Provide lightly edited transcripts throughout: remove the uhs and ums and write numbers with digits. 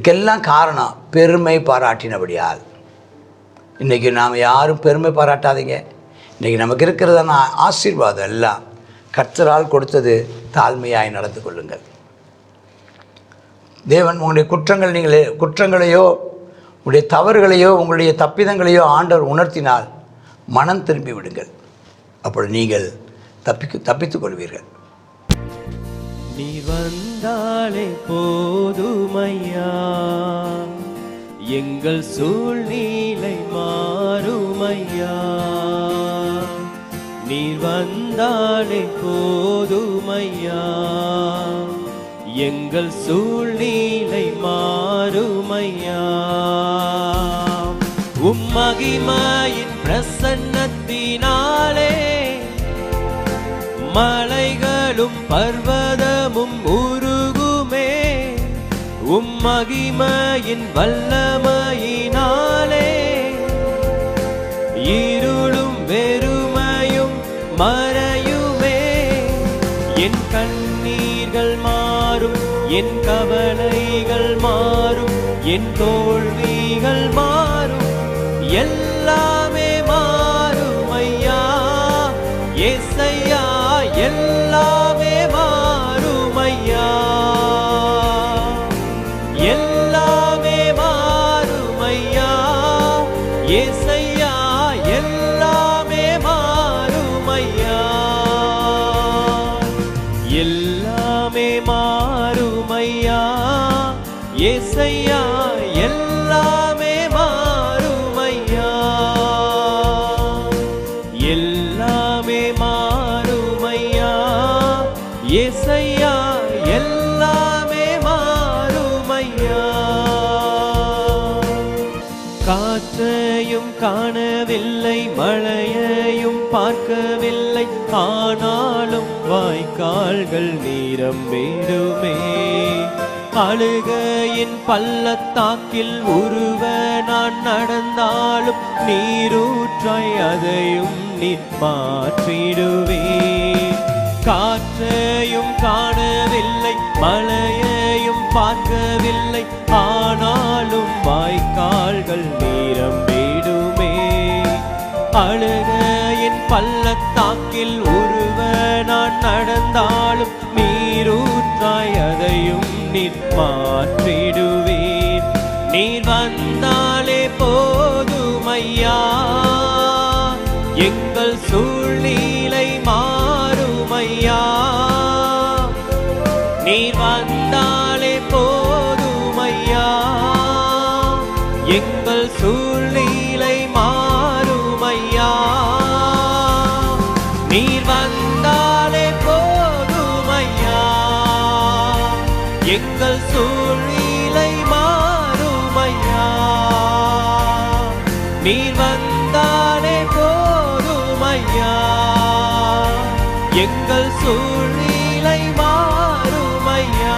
இதுக்கெல்லாம் காரணம் பெருமை பாராட்டினபடியால். இன்றைக்கி நாம் யாரும் பெருமை பாராட்டாதீங்க. இன்றைக்கி நமக்கு இருக்கிறதான ஆசீர்வாதம் எல்லாம் கர்த்தரால் கொடுத்தது. தாழ்மையாய் நடந்து கொள்ளுங்கள். தேவன் உங்களுடைய குற்றங்களையோ உங்களுடைய தவறுகளையோ உங்களுடைய தப்பிதங்களையோ ஆண்டவர் உணர்த்தினால் மனம் திரும்பி விடுங்கள். அப்பொழுது நீங்கள் தப்பித்துக் கொள்வீர்கள். நீ வந்தாலே போதுமையா, எங்கள் சூழ்நிலை மாறுமையா. நீ வந்தாலே போதுமையா, எங்கள் சூழ்நிலை மாறுமையா. மகிமையின் பிரசன்னத்தினாலே மலைகளும் பர்வதமும் உருகுமே. மகிமையின் வல்லமையினாலே இருளும் வெறுமையும் மறையுமே. என் கண்ணீர்கள் மாறும், என் கவலைகள் மாறும், என் தோல்விகள் மாறும், எல்லாமே மாறும் ஐயா. ஏசையா எல்லாமே மாறும் ஐயா, எல்லாமே மாறும் ஐயா. ஏசையா எல்லாமே மாறும் ஐயா, எல்லாமே மாறும் ஐயா. ஏசையா எல்லாமே மாறும் ஐயா, எல்லாமே மாறும் ஐயா. ஏசையா எல்லாமே மாறும் ஐயா. காற்றையும் காணவில்லை, மழையையும் பார்க்கவில்லை, ஆனாலும் வாய்க்கால்கள் நீரம்பிடுமே. அழுகையின் பள்ளத்தாக்கில் உருவ நான் நடந்தாலும் நீரூற்றாய் அதையும் நீர் மாற்றிடுவே. காற்றையும் காணவில்லை, மழையையும் பார்க்கவில்லை, ஆனாலும் வாய்க்கால்கள் நீரம்பிடுமே. அழுகையின் பள்ளத்தாக்கில் உருவ நான் நடந்தாலும் நீரூற்றாய் அதையும் நீர் மாற்றிடுவீர். நீர் வந்தாலே போதுமையா, எங்கள் சூழ்நிலை மாறுமையா. நீர் வந்தாலே போதுமையா, எங்கள் சூழ்நிலை மாறுமையா. நீர் வந்தாலே போதுமையா, எங்கள் சூழ்நிலை மாறுமையா. நீர் வந்தாலே போதுமையா, எங்கள் சூழ்நிலை மாறுமையா.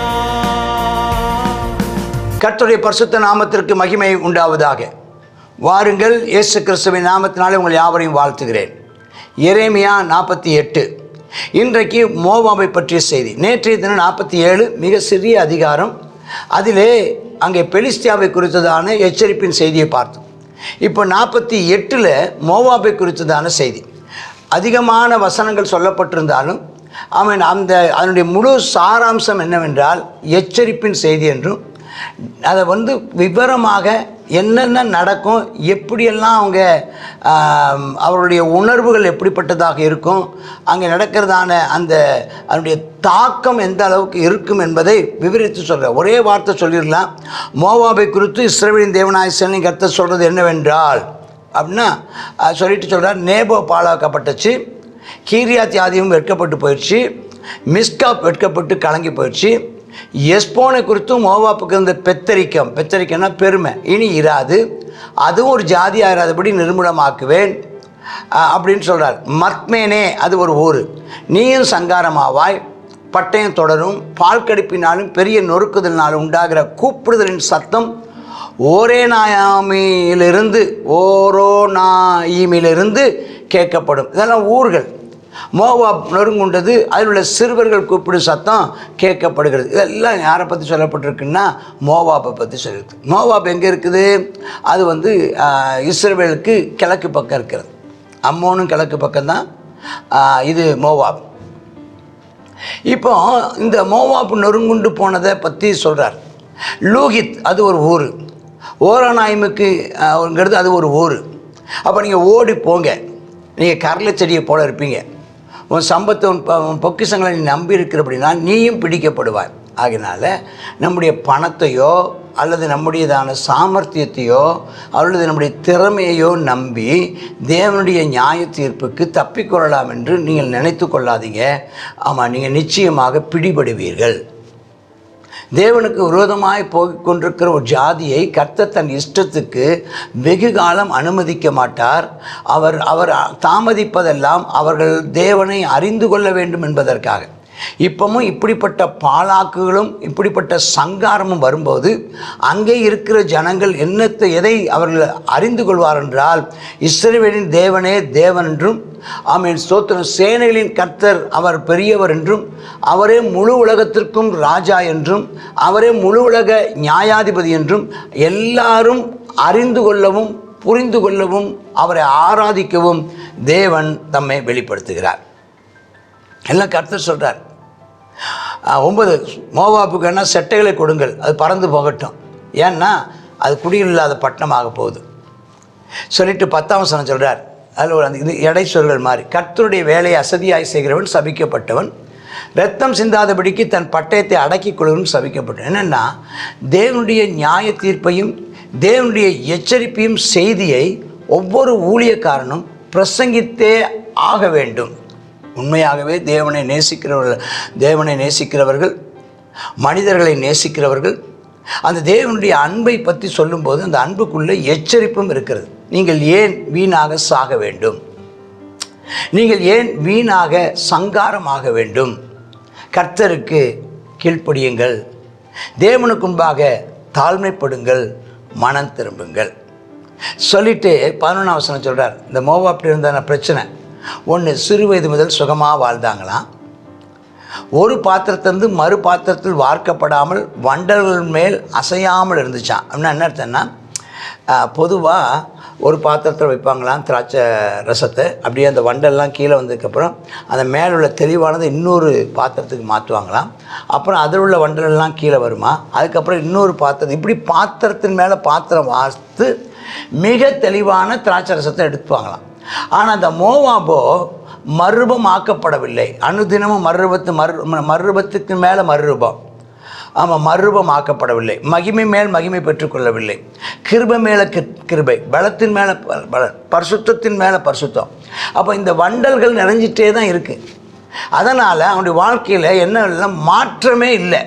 கர்த்தருடைய பரிசுத்த நாமத்திற்கு மகிமை உண்டாவதாக. வாருங்கள், இயேசு கிறிஸ்துவின் நாமத்தினாலே உங்கள் யாவரையும் வாழ்த்துகிறேன். எரேமியா 48. இன்றைக்கு மோவாபை பற்றிய செய்தி. நேற்றைய தினம் 47 மிக சிறிய அதிகாரம். அதிலே அங்கே பெலிஸ்தியாவை குறித்ததான எச்சரிப்பின் செய்தியை பார்த்தோம். இப்போ 48 மோவாபை குறித்ததான செய்தி. அதிகமான வசனங்கள் சொல்லப்பட்டிருந்தாலும் அதனுடைய முழு சாராம்சம் என்னவென்றால் எச்சரிப்பின் செய்தி என்றும், அதை விவரமாக என்னென்ன நடக்கும், எப்படியெல்லாம் அவருடைய உணர்வுகள் எப்படிப்பட்டதாக இருக்கும், அங்கே நடக்கிறதான அதனுடைய தாக்கம் எந்த அளவுக்கு இருக்கும் என்பதை விவரித்து சொல்கிறார். ஒரே வார்த்தை சொல்லிடலாம். மோவாபை குறித்து இஸ்ரவேலின் தேவனாகிய சேனையின் கர்த்தர் சொல்கிறது என்னவென்றால் அப்படின்னா சொல்லிட்டு சொல்கிறார். நேபோ பாழாக்கப்பட்டுச்சு, கீரியாத் யாதீம் வெட்கப்பட்டு போயிடுச்சு, மிஸ்காப் வெட்கப்பட்டு கலங்கி போயிடுச்சு. எஸ்போனை குறித்தும் மோவாப்புக்கு இருந்த பெத்தரிக்கம்னா பெருமை இனி இராது, அதுவும் ஒரு ஜாதியாக இராதபடி நிர்மூலமாக்குவேன் அப்படின்னு சொல்கிறார். மத்மேனே அது ஒரு ஊர், நீயும் சங்காரமாவாய், பட்டயம் தொடரும், பால் கடிப்பினாலும் பெரிய நொறுக்குதலினாலும் உண்டாகிற கூப்பிடுதலின் சத்தம் ஓரோநாயிமிலிருந்து கேட்கப்படும். இதெல்லாம் ஊர்கள். மோவாப் நொறுங்குண்டது, அதில் உள்ள சிறுவர்கள் கூப்பிடும் சத்தம் கேட்கப்படுகிறது. இதெல்லாம் யாரை பற்றி சொல்லப்பட்டிருக்குன்னா மோவாப்பை பற்றி சொல்லியிருக்கு. மோவாப் எங்கே இருக்குது? அது இஸ்ரவேலுக்கு கிழக்கு பக்கம் இருக்கிறது. அம்மோனும் கிழக்கு பக்கம்தான் இது மோவாப். இப்போ இந்த மோவாப் நொறுங்குண்டு போனதை பற்றி சொல்கிறார். லூகித் அது ஒரு ஊர், ஓரானாய்முக்குங்கிறது அது ஒரு ஊர். அப்போ நீங்கள் ஓடி போங்க, நீங்கள் கரலை செடியை போல இருப்பீங்க. உன் சம்பத்தை உன் பொக்கிஷங்களை நீ நம்பி இருக்கிற அப்படின்னா நீயும் பிடிக்கப்படுவாய். ஆகினால நம்முடைய பணத்தையோ அல்லது நம்முடையதான சாமர்த்தியத்தையோ அல்லது நம்முடைய திறமையையோ நம்பி தேவனுடைய நியாய தீர்ப்புக்கு தப்பிக்கொள்ளலாம் என்று நீங்கள் நினைத்து கொள்ளாதீங்க. ஆமாம், நீங்கள் நிச்சயமாக பிடிபடுவீர்கள். தேவனுக்கு விரோதமாய் போய்கொண்டிருக்கிற ஒரு ஜாதியை கர்த்தர் தன் இஷ்டத்துக்கு வெகு காலம் அனுமதிக்க மாட்டார். அவர் தாமதிப்பதெல்லாம் அவர்கள் தேவனை அறிந்து கொள்ள வேண்டும் என்பதற்காக. இப்பவும் இப்படிப்பட்ட பாலாக்குகளும் இப்படிப்பட்ட சங்காரமும் வரும்போது அங்கே இருக்கிற ஜனங்கள் எதை அவர்கள் அறிந்து கொள்வார் என்றால், இஸ்ரவேலின் தேவனே தேவன் என்றும், ஆமென் ஸ்தோத்திரம், சேனைகளின் கர்த்தர் அவர் பெரியவர் என்றும், அவரே முழு உலகத்திற்கும் ராஜா என்றும், அவரே முழு உலக நியாயாதிபதி என்றும் எல்லாரும் அறிந்து கொள்ளவும் புரிந்து கொள்ளவும் அவரை ஆராதிக்கவும் தேவன் தம்மை வெளிப்படுத்துகிறார். எல்லாம் கர்த்தர் சொல்கிறார். 9 மோவாப்புக்கு என்ன செட்டைகளை கொடுங்கள், அது பறந்து போகட்டும், ஏன்னா அது குடியில்லாத பட்டணமாக போகுது சொல்லிட்டு 10ஆம் வசனம் சொல்கிறார். அதில் ஒரு இது எடைச்சொல்கள் மாதிரி, கர்த்தருடைய வேலையை அசதியாய் செய்கிறவன் சபிக்கப்பட்டவன், இரத்தம் சிந்தாதபடிக்கு தன் பட்டயத்தை அடக்கிக் கொள்வன் சபிக்கப்பட்டவன். என்னென்னா தேவனுடைய நியாய தீர்ப்பையும் தேவனுடைய எச்சரிப்பையும் செய்தியை ஒவ்வொரு ஊழியக்காரனும் பிரசங்கித்தே ஆக வேண்டும். உண்மையாகவே தேவனை நேசிக்கிறவர்கள் மனிதர்களை நேசிக்கிறவர்கள் அந்த தேவனுடைய அன்பை பற்றி சொல்லும்போது அந்த அன்புக்குள்ளே எச்சரிப்பும் இருக்கிறது. நீங்கள் ஏன் வீணாக சாக வேண்டும்? நீங்கள் ஏன் வீணாக சங்காரமாக வேண்டும்? கர்த்தருக்கு கீழ்ப்படியுங்கள், தேவனுக்கு முன்பாக தாழ்மைப்படுங்கள், மனம் திரும்புங்கள் சொல்லிட்டு 11ஆம் வசனம் சொல்கிறார். இந்த மோவாப்பில் இருந்தான பிரச்சனை ஒன்று, சிறு வயது முதல் சுகமாக வாழ்ந்தாங்களாம். ஒரு பாத்திரத்திலிருந்து மறு பாத்திரத்தில் வார்க்கப்படாமல் வண்டல்கள் மேல் அசையாமல் இருந்துச்சான். அப்படின்னா என்ன அர்த்தம்னா, பொதுவாக ஒரு பாத்திரத்தில் வைப்பாங்களாம் திராட்சை ரசத்தை, அப்படியே அந்த வண்டல்லாம் கீழே வந்ததுக்கப்புறம் அந்த மேலே உள்ள தெளிவானதை இன்னொரு பாத்திரத்துக்கு மாற்றுவாங்களாம். அப்புறம் அதில் உள்ள வண்டலெல்லாம் கீழே வருமா, அதுக்கப்புறம் இன்னொரு பாத்திரம், இப்படி பாத்திரத்தின் மேலே பாத்திரம் வார்த்து மிக தெளிவான திராட்சை ரசத்தை எடுத்துவாங்களாம். ஆனால் அந்த மோவாபோ மறுரூபம் ஆக்கப்படவில்லை. அனுதினமும் மறுரூபத்துக்கு மேலே மறுரூபம், ஆமாம் மறுரூபம் ஆக்கப்படவில்லை. மகிமை மேல் மகிமை பெற்றுக்கொள்ளவில்லை. கிருபை மேலே கிருபை, பலத்தின் மேலே பலன், பரிசுத்தத்தின் மேலே பரிசுத்தம். அப்போ இந்த வண்டல்கள் நிறைஞ்சிட்டே தான் இருக்குது. அதனால் அவனுடைய வாழ்க்கையில் என்ன மாற்றமே இல்லை.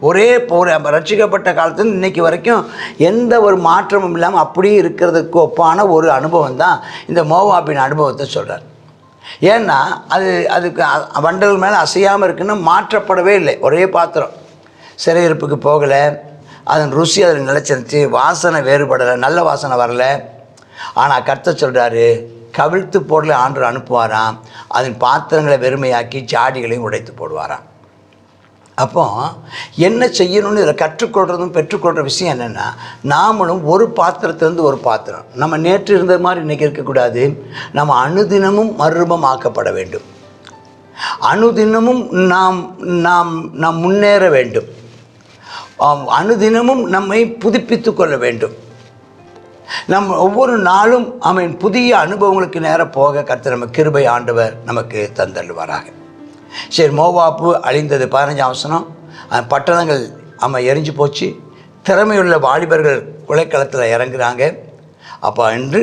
ஒரே ரட்சிக்கப்பட்ட காலத்துலேருந்து இன்றைக்கி வரைக்கும் எந்த ஒரு மாற்றமும் இல்லாமல் அப்படியே இருக்கிறதுக்கு ஒப்பான ஒரு அனுபவம் தான் இந்த மோவாபின் அனுபவத்தை சொல்கிறார். ஏன்னா அதுக்கு வண்டல் மேலே அசையாமல் இருக்குன்னு மாற்றப்படவே இல்லை. ஒரே பாத்திரம், சிறையிருப்புக்கு போகலை, அதன் ருசி அதில் நிலைச்சிருந்துச்சு, வாசனை வேறுபடலை, நல்ல வாசனை வரலை. ஆனால் கர்த்தர் சொல்கிறாரு, கவிழ்த்து போடல ஆண்டவர் அனுப்புவாராம், அதன் பாத்திரங்களை வெறுமையாக்கி ஜாடிகளையும் உடைத்து போடுவாராம். அப்போ என்ன செய்யணும்னு இதில் கற்றுக்கொள்கிறதும் பெற்றுக்கொள்கிற விஷயம் என்னென்னா, நாமளும் ஒரு பாத்திரத்திலேருந்து ஒரு பாத்திரம், நம்ம நேற்று இருந்த மாதிரி இன்றைக்கி இருக்கக்கூடாது. நம்ம அனுதினமும் மறுரூபம் ஆக்கப்பட வேண்டும். அனுதினமும் நாம் முன்னேற வேண்டும். அனுதினமும் நம்மை புதுப்பித்து கொள்ள வேண்டும். ஒவ்வொரு நாளும் புதிய அனுபவங்களுக்கு நேரம் போக கர்த்தர் நம்ம கிருபை ஆண்டவர் நமக்கு தந்தள்ளுவாராக. சரி, மோவாப்பு அழிந்தது. 15ஆம் வசனம், பட்டணங்கள் எரிஞ்சு போச்சு. திறமையுள்ள வாலிபர்கள் கொலைக்களத்தில் இறங்குறாங்க. அப்போ என்று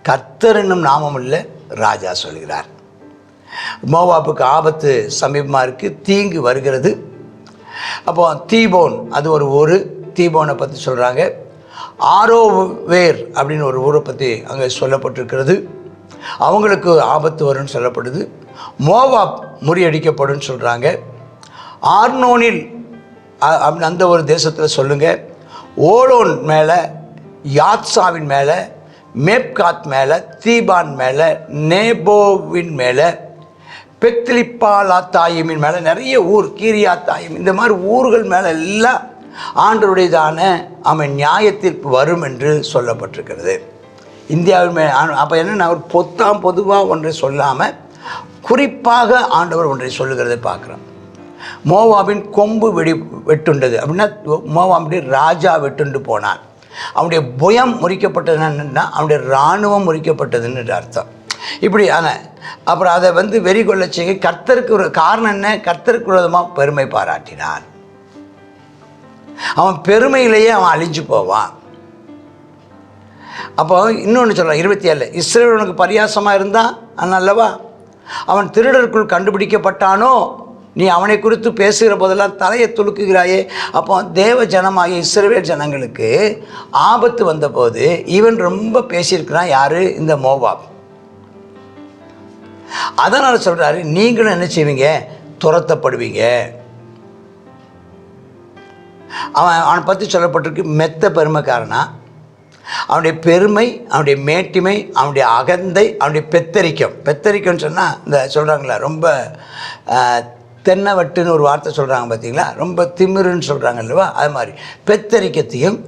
கர்த்தர் என்னும் நாமம் இல்லை ராஜா சொல்கிறார். மோவாப்புக்கு ஆபத்து சமீபமாக இருக்குது, தீங்கு வருகிறது. அப்போ தீபோன் அது ஒரு ஊர், தீபோனை பற்றி சொல்கிறாங்க. ஆரோவேர் அப்படின்னு ஒரு ஊரை பற்றி அங்கே சொல்லப்பட்டிருக்கிறது. அவங்களுக்கு ஆபத்து வரும்னு சொல்லப்படுது. மோவாப் முறியடிக்கப்படும் சொல்கிறாங்க. ஆர்னோனில் அந்த ஒரு தேசத்தில் சொல்லுங்கள். ஓலோன் மேலே, யாத்சாவின் மேலே, மேப்காத் மேலே, தீபான் மேலே, நேபோவின் மேலே, பெத்லிப்பாலாத்தாயிமின் மேலே நிறைய ஊர், கீரியாத்தாயிம், இந்த மாதிரி ஊர்கள் மேலே எல்லாம் ஆண்டவருடையதான அவன் நியாய தீர்ப்பு வரும் என்று சொல்லப்பட்டிருக்கிறது. இந்தியாவில் அப்போ என்னென்னா ஒரு பொதுவாக ஒன்றை சொல்லாமல் குறிப்பாக ஆண்டவர் ஒன்றை சொல்லுகிறதை பார்க்குறோம். மோவாபின் கொம்பு வெட்டுண்டது அப்படின்னா மோவாபுடைய ராஜா வெட்டுண்டு போனான். அவனுடைய புயம் முறிக்கப்பட்டதுன்னா அவனுடைய இராணுவம் முறிக்கப்பட்டதுன்னு அர்த்தம். இப்படி அப்புறம் அதை வெறி கொள்ள செய்ய கர்த்தருக்கு ஒரு காரணம் என்ன? கர்த்தருக்கு விரோதமாக பெருமை பாராட்டினான். அவன் பெருமையிலேயே அவன் அழிஞ்சு போவான். அப்போ இன்னொன்று சொல்கிறான் 27, இஸ்ரவேலுக்கு பரியாசமாக இருந்தான் அல்லவா, அவன் திருடருக்குள் கண்டுபிடிக்கப்பட்டானோ, நீ அவனை குறித்து பேசுகிற போதெல்லாம் தலையை துலுக்குகிறாயே. அப்போ தேவ ஜனமாகிய இஸ்ரவேல் ஜனங்களுக்கு ஆபத்து வந்தபோது இவன் ரொம்ப பேசியிருக்கிறான். யார்? இந்த மோவாப். அதனால் சொல்கிறாரு, நீங்களும் என்ன செய்வீங்க? துரத்தப்படுவீங்க. அவனை பற்றி சொல்லப்பட்டிருக்கு, மெத்த பெருமைக்காரனா, அவனுடைய பெருமை, அவனுடைய மேட்டிமை, அவனுடைய அகந்தை, அவனுடைய பெத்தரிக்கம்னு சொன்னால் இந்த சொல்கிறாங்களா, ரொம்ப தென்னவட்டுன்னு ஒரு வார்த்தை சொல்கிறாங்க பார்த்தீங்களா, ரொம்ப திமிருன்னு சொல்கிறாங்க இல்லைவா, அது மாதிரி பெத்தரிக்கத்தையும்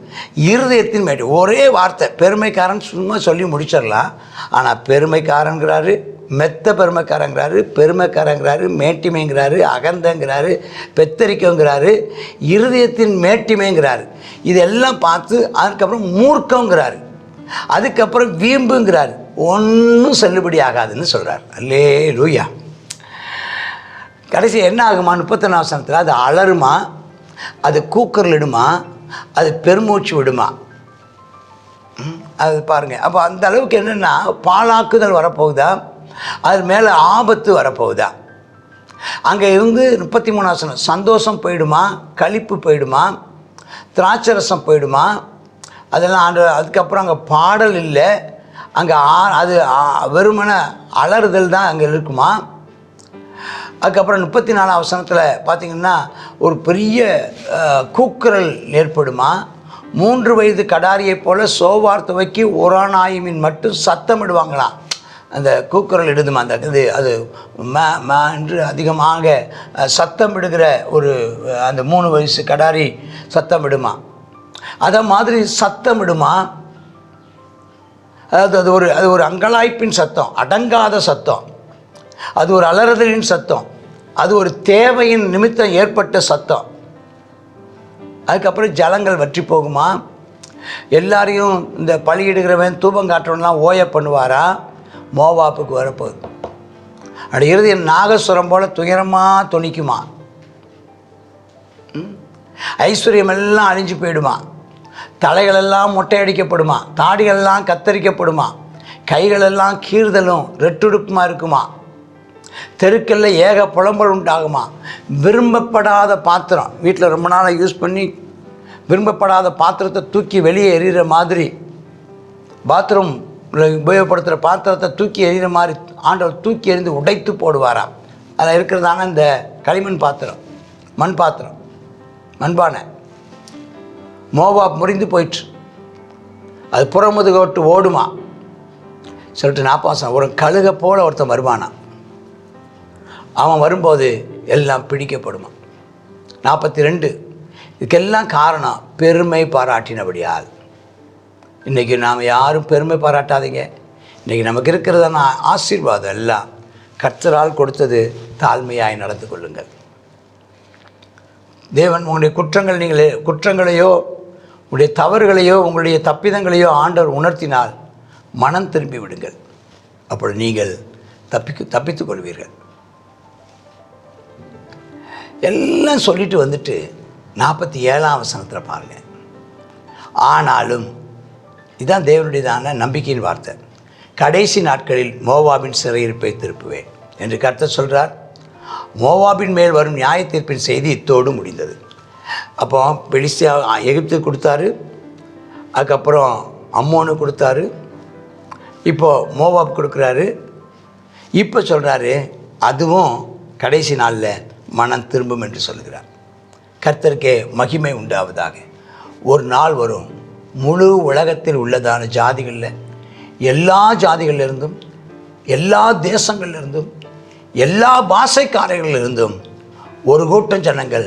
இருதயத்தின் மேட்டி. ஒரே வார்த்தை, பெருமைக்காரன் சும்மா சொல்லி முடிச்சிடலாம். ஆனால் பெருமைக்காரங்கிறாரு, மெத்த பெருமைக்காரங்கிறாரு, மேட்டிமைங்கிறாரு, அகந்தங்கிறாரு, பெத்தரிக்கங்கிறாரு, இருதயத்தின் மேட்டிமைங்கிறாரு. இதெல்லாம் பார்த்து அதுக்கப்புறம் மூர்க்கங்கிறாரு, அதுக்கப்புறம் வீம்புங்கிறாரு. ஒன்றும் செல்லுபடி ஆகாதுன்னு சொல்கிறார். அல்லேலூயா. கடைசி என்ன ஆகுமா? 31 வசனத்தில் அது அலறுமா, அது கூக்கரலிடுமா, அது பெருமூச்சு விடுமா. அது பாருங்கள். அப்போ அந்த அளவுக்கு என்னென்னா பாழாக்குதல் வரப்போகுதா, அது மேலே ஆபத்து வரப்போகுதா. அங்கே இருந்து 33 வசனம், சந்தோஷம் போயிடுமா, களிப்பு போயிடுமா, திராட்சரசம் போயிடுமா, அதெல்லாம் அதுக்கப்புறம் அங்கே பாடல் இல்லை, அங்கே அது வெறுமன அலறுதல் தான் அங்கே இருக்குமா. அதுக்கப்புறம் 34 வசனத்தில் பார்த்திங்கன்னா ஒரு பெரிய கூக்குரல் ஏற்படுமா. 3 வயது கடாரியைப் போல் சோவார் துவக்கி ஒரானாயிமின் மட்டும் சத்தமிடுவாங்களாம். அந்த கூக்குரல் இடுதுமா, அந்த இது அது என்று அதிகமாக சத்தமிடுகிற ஒரு அந்த 3 வயசு கடாரி சத்தமிடுமா. அதை மாதிரி சத்தமிடுமா. அதாவது அது ஒரு அங்கலாய்ப்பின் சத்தம், அடங்காத சத்தம், அது ஒரு அலறுதலின் சத்தம், அது ஒரு தேவையின் நிமித்தம் ஏற்பட்ட சத்தம். அதுக்கப்புறம் ஜலங்கள் வற்றி போகுமா. எல்லாரையும் இந்த பலியிடுகிறவன் தூபம் காட்டுறவன்லாம் ஓய பண்ணுவாரா. மோவாப்புக்கு வரப்போகுது. அப்படி இருதயம் நாகசுரம் போல துயரமாக துணிக்குமா. ஐஸ்வர்யம் எல்லாம் அழிஞ்சு போயிடுமா. தலைகளெல்லாம் மொட்டையடிக்கப்படுமா, தாடிகளெல்லாம் கத்தரிக்கப்படுமா, கைகளெல்லாம் கீறுதலும் ரெட்டுடுப்புமா இருக்குமா. தெருக்களில் ஏக புலம்பல் உண்டாகுமா. விரும்பப்படாத பாத்திரம், வீட்டில் ரொம்ப நாளாக யூஸ் பண்ணி விரும்பப்படாத பாத்திரத்தை தூக்கி வெளியே எறிகிற மாதிரி, பாத்ரூம் உபயோகப்படுத்துகிற பாத்திரத்தை தூக்கி எறிகிற மாதிரி ஆண்டவர் தூக்கி எறிந்து உடைத்து போடுவாராம். அதில் இருக்கிறதான இந்த களிமண் பாத்திரம், மண் பாத்திரம், மண்பானை. மோவாப் முறிந்து போயிற்று, அது புறமுதுகோட்டு ஓடுமா. சொல்லிட்டு 40 ஒரு கழுகை போல் ஒருத்தன் வருவானா. அவன் வரும்போது எல்லாம் பிடிக்கப்படுமா. 42 இதுக்கெல்லாம் காரணம் பெருமை பாராட்டினபடியால். இன்றைக்கி நாம் யாரும் பெருமை பாராட்டாதீங்க. இன்றைக்கி நமக்கு இருக்கிறதான ஆசீர்வாதம் எல்லாம் கர்த்தரால் கொடுத்தது. தாழ்மையாய் நடந்து கொள்ளுங்கள். தேவன் உங்களுடைய குற்றங்களையோ உங்களுடைய தவறுகளையோ உங்களுடைய தப்பிதங்களையோ ஆண்டவர் உணர்த்தினால் மனம் திரும்பி விடுங்கள். அப்பொழுது நீங்கள் தப்பித்துக் கொள்வீர்கள். எல்லாம் சொல்லிட்டு வந்துட்டு 47 வசனத்தில் பாருங்கள். ஆனாலும் இதுதான் தேவனுடையதான நம்பிக்கையின் வார்த்தை. கடைசி நாட்களில் மோவாபின் சிறையிருப்பை திருப்புவேன் என்று கர்த்தர் சொல்கிறார். மோவாபின் மேல் வரும் நியாய தீர்ப்பின் செய்தி இத்தோடு முடிந்தது. அப்போ பெலிஸ்தியா எகிப்துக்கு கொடுத்தாரு, அதுக்கப்புறம் அம்மோனு கொடுத்தாரு, இப்போது மோவாப் கொடுக்குறாரு. இப்போ சொல்கிறாரு அதுவும் கடைசி நாளில் மனம் திரும்பும் என்று சொல்கிறார். கர்த்தருக்கே மகிமை உண்டாவதாக. ஒரு நாள் வரும், முழு உலகத்தில் உள்ளதான ஜாதிகளில் எல்லா ஜாதிகளிலிருந்தும் எல்லா தேசங்களிலிருந்தும் எல்லா பாஷைக்காரர்களிலிருந்தும் ஒரு கூட்டம் ஜனங்கள்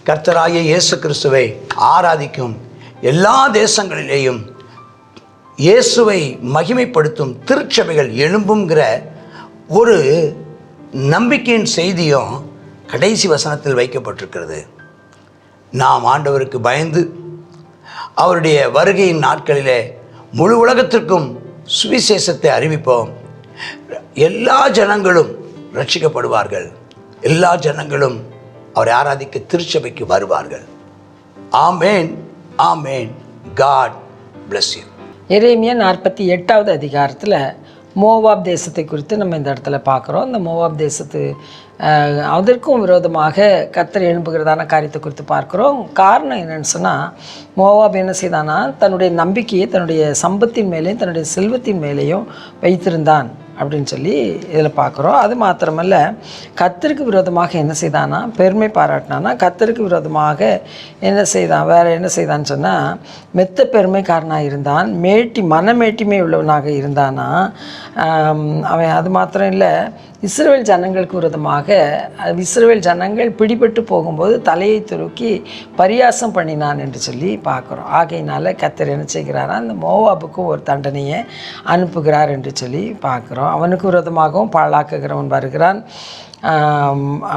கர்த்தராகிய இயேசு கிறிஸ்துவை ஆராதிக்கும், எல்லா தேசங்களிலேயும் இயேசுவை மகிமைப்படுத்தும் திருச்சபைகள் எழும்புங்கிற ஒரு நம்பிக்கையின் செய்தியும் கடைசி வசனத்தில் வைக்கப்பட்டிருக்கிறது. நாம் ஆண்டவருக்கு பயந்து அவருடைய வருகையின் நாட்களிலே முழு உலகத்திற்கும் சுவிசேஷத்தை அறிவிப்போம். எல்லா ஜனங்களும் ரட்சிக்கப்படுவார்கள். எல்லா ஜனங்களும் அவரை ஆராதிக்க திருச்சபைக்கு வருவார்கள். ஆமேன், ஆமேன். God bless you. எரேமியா 48வது அதிகாரத்தில் மோவாப் தேசத்தை குறித்து நம்ம இந்த இடத்துல பார்க்குறோம். இந்த மோவாப் தேசத்து அதற்கும் விரோதமாக கர்த்தர் எழும்புகிறதான காரியத்தை குறித்து பார்க்குறோம். காரணம் என்னென்னு சொன்னால், மோவாப் என்ன செய்தானா, தன்னுடைய நம்பிக்கையை தன்னுடைய சம்பத்தின் மேலேயும் தன்னுடைய செல்வத்தின் மேலேயும் வைத்திருந்தான் அப்படின்னு சொல்லி இதில் பார்க்குறோம். அது மாத்திரமல்ல, கர்த்தருக்கு விரோதமாக என்ன செய்தானா, பெருமை பாராட்டினானா. கர்த்தருக்கு விரோதமாக என்ன செய்தான், வேறு என்ன செய்தான்னு சொன்னால், மெத்த பெருமைக்காரனாக இருந்தான், மனமேட்டிமை உள்ளவனாக இருந்தானா அவன். அது மாத்திரம் இல்லை, இஸ்ரவேல் ஜனங்களுக்கு விரோதமாக இஸ்ரவேல் ஜனங்கள் பிடிபட்டு போகும்போது தலையை துருக்கி பரியாசம் பண்ணினான் என்று சொல்லி பார்க்குறோம். ஆகையினால கர்த்தர் என்ன செய்கிறாரா, அந்த மோவாபுக்கும் ஒரு தண்டனையை அனுப்புகிறார் என்று சொல்லி பார்க்குறோம். அவனுக்கு விரோதமாகவும் பாழாக்குகிறவன் வருகிறான்.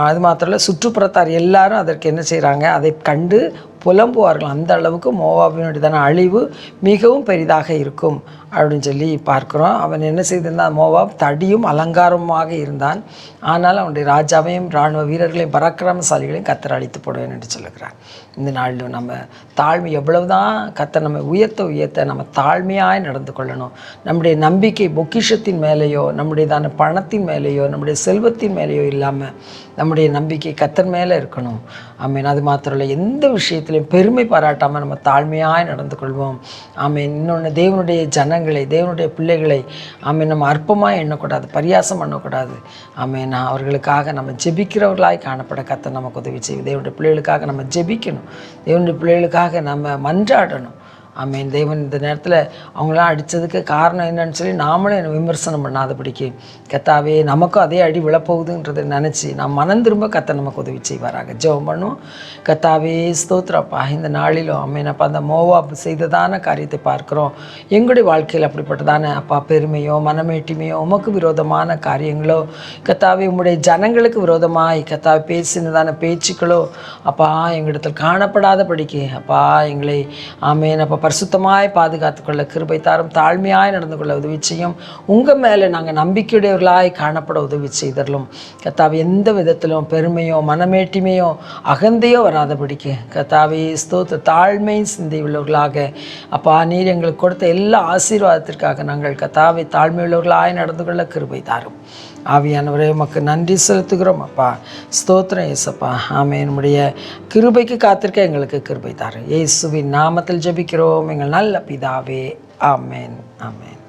அது மாத்திரம் இல்லை, சுற்றுப்புறத்தார் எல்லாரும் அதற்கு என்ன செய்கிறாங்க, அதை கண்டு புலம்புவார்கள். அந்த அளவுக்கு மோவாபினுடையதான அழிவு மிகவும் பெரிதாக இருக்கும் அப்படின்னு சொல்லி பார்க்குறோம். அவன் என்ன செய்திருந்தான், மோவாப் தடியும் அலங்காரமாக இருந்தான். ஆனால் அவனுடைய ராஜாவையும் இராணுவ வீரர்களையும் பராக்கிரமசாலிகளையும் கர்த்தர் அழித்து போடுவேன் என்று சொல்லுகிறார். இந்த நாளில் நம்ம தாழ்மை எவ்வளவுதான் கர்த்தர் நம்ம உயர்த்த நம்ம தாழ்மையாய் நடந்து கொள்ளணும். நம்முடைய நம்பிக்கை பொக்கிஷத்தின் மேலேயோ நம்முடையதான பணத்தின் மேலேயோ நம்முடைய செல்வத்தின் மேலேயோ இல்லாமல் நம்முடைய நம்பிக்கை கர்த்தர் மேலே இருக்கணும். ஆமீன். அது மாத்திரம் இல்லை, எந்த விஷயத்திலையும் பெருமை பாராட்டாமல் நம்ம தாழ்மையாய் நடந்து கொள்வோம். ஆமீன். இன்னொன்று, தேவனுடைய ஜனங்களை, தேவனுடைய பிள்ளைகளை ஆமீன் நம்ம அற்பமாக எண்ணக்கூடாது, பரியாசம் பண்ணக்கூடாது. ஆமீன். அவர்களுக்காக நம்ம ஜெபிக்கிறவர்களாய் காணப்பட கர்த்தர் நமக்கு உதவி செய்யும். தேவனுடைய பிள்ளைகளுக்காக நம்ம ஜெபிக்கணும். தேவனுடைய பிள்ளைகளுக்காக நம்ம மன்றாடணும். ஆமீன். தேவன் இந்த நேரத்தில் அவங்களாம் அடித்ததுக்கு காரணம் என்னன்னு சொல்லி நாமளும் விமர்சனம் பண்ணாதபடிக்கு, கர்த்தாவே நமக்கும் அதே அடி விழப்போகுதுன்றதை நினச்சி நாம் மனம் திரும்ப கர்த்தர் நமக்கு உதவி செய்வாராக. ஜெபம் பண்ணும். கர்த்தாவே ஸ்தோத்திரப்பா, இந்த நாளிலும் ஆமீனப்பா அந்த மோவாப் செய்ததான காரியத்தை பார்க்குறோம். எங்களுடைய வாழ்க்கையில் அப்படிப்பட்டதான அப்பா பெருமையோ மனமேட்டிமையோ உமக்கு விரோதமான காரியங்களோ, கர்த்தாவே உம்முடைய ஜனங்களுக்கு விரோதமாய் கர்த்தாவே பேசினதான பேச்சுக்களோ அப்பா எங்களிடத்தில் காணப்படாதபடிக்கு அப்பா எங்களை ஆமீன் அப்பா பரிசுத்தமாய் பாதுகாத்து கொள்ள கிருபை தாரும். தாழ்மையாய் நடந்து கொள்ள உதவி செய்யும். உங்கள் மேலே நாங்கள் நம்பிக்கையுடையவர்களாய் காணப்பட உதவி செய்தரலும். கர்த்தாவே எந்த விதத்திலும் பெருமையோ மனமேட்டிமையோ அகந்தையோ வராதபடிக்கு கர்த்தாவே ஸ்தோத்திர தாழ்மை சிந்தை உள்ளவர்களாக அப்பா நீர் எங்களுக்கு கொடுத்த எல்லா ஆசீர்வாதத்திற்காக நாங்கள் கர்த்தாவே தாழ்மை உள்ளவர்களாய் நடந்து கொள்ள கிருபை தாரும். ஆவியானவரே உமக்கு நன்றி செலுத்துகிறோம் அப்பா. ஸ்தோத்திரம் இயேசப்பா. ஆமென். நம்முடைய கிருபைக்கு காத்திருக்க எங்களுக்கு கிருபை தாரும். இயேசுவின் நாமத்தில் ஜெபிக்கிறோம் எங்கள் நல்ல பிதாவே. ஆமென், ஆமென்.